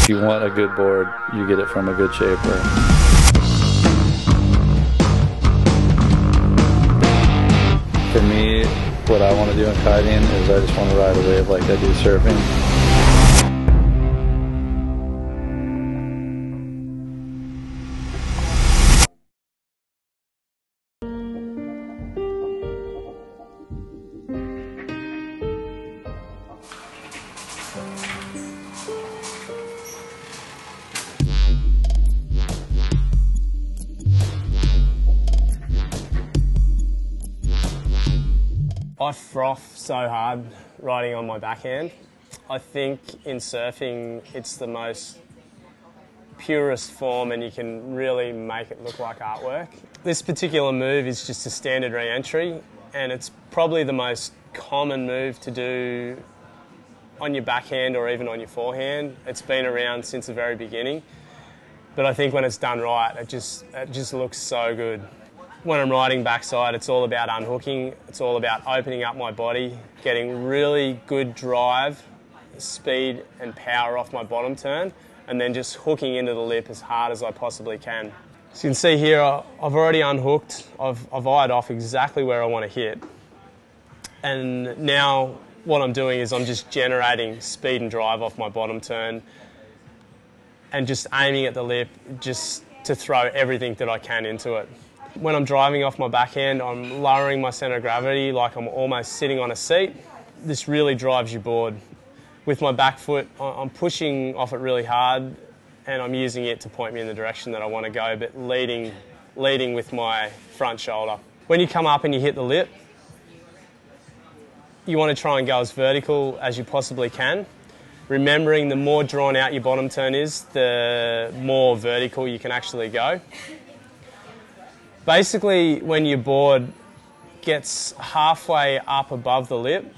If you want a good board, you get it from a good shaper. For me, what I want to do in kiting is I just want to ride a wave like I do surfing. I froth so hard riding on my backhand. I think in surfing it's the most purest form and you can really make it look like artwork. This particular move is just a standard re-entry and it's probably the most common move to do on your backhand or even on your forehand. It's been around since the very beginning, but I think when it's done right, it just looks so good. When I'm riding backside, it's all about unhooking. It's all about opening up my body, getting really good drive, speed and power off my bottom turn, and then just hooking into the lip as hard as I possibly can. So you can see here, I've already unhooked. I've eyed off exactly where I want to hit. And now what I'm doing is I'm just generating speed and drive off my bottom turn and just aiming at the lip just to throw everything that I can into it. When I'm driving off my backhand, I'm lowering my centre of gravity like I'm almost sitting on a seat. This really drives your board. With my back foot, I'm pushing off it really hard and I'm using it to point me in the direction that I want to go, but leading with my front shoulder. When you come up and you hit the lip, you want to try and go as vertical as you possibly can. Remembering the more drawn out your bottom turn is, the more vertical you can actually go. Basically, when your board gets halfway up above the lip,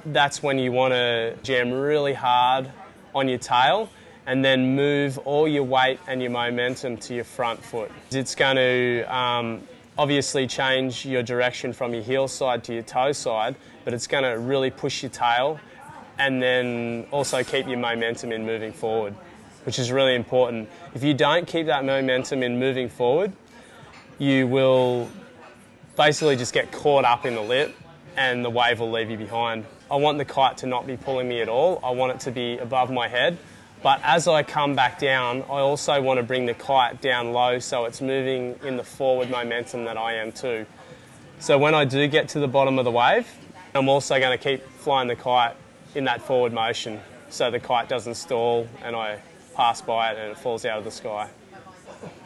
that's when you want to jam really hard on your tail and then move all your weight and your momentum to your front foot. It's going to obviously change your direction from your heel side to your toe side, but it's going to really push your tail and then also keep your momentum in moving forward, which is really important. If you don't keep that momentum in moving forward, you will basically just get caught up in the lip and the wave will leave you behind. I want the kite to not be pulling me at all. I want it to be above my head. But as I come back down, I also want to bring the kite down low so it's moving in the forward momentum that I am too. So when I do get to the bottom of the wave, I'm also going to keep flying the kite in that forward motion so the kite doesn't stall and I pass by it and it falls out of the sky.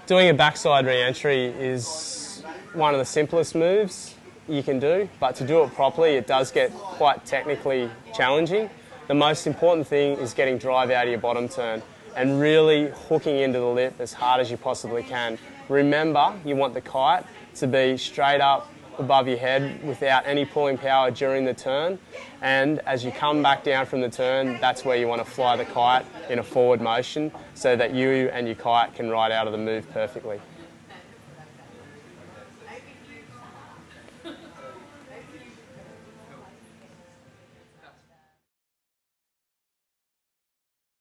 Doing a backside re-entry is one of the simplest moves you can do, but to do it properly it does get quite technically challenging. The most important thing is getting drive out of your bottom turn and really hooking into the lip as hard as you possibly can. Remember, you want the kite to be straight up above your head without any pulling power during the turn, and as you come back down from the turn, that's where you want to fly the kite in a forward motion so that you and your kite can ride out of the move perfectly.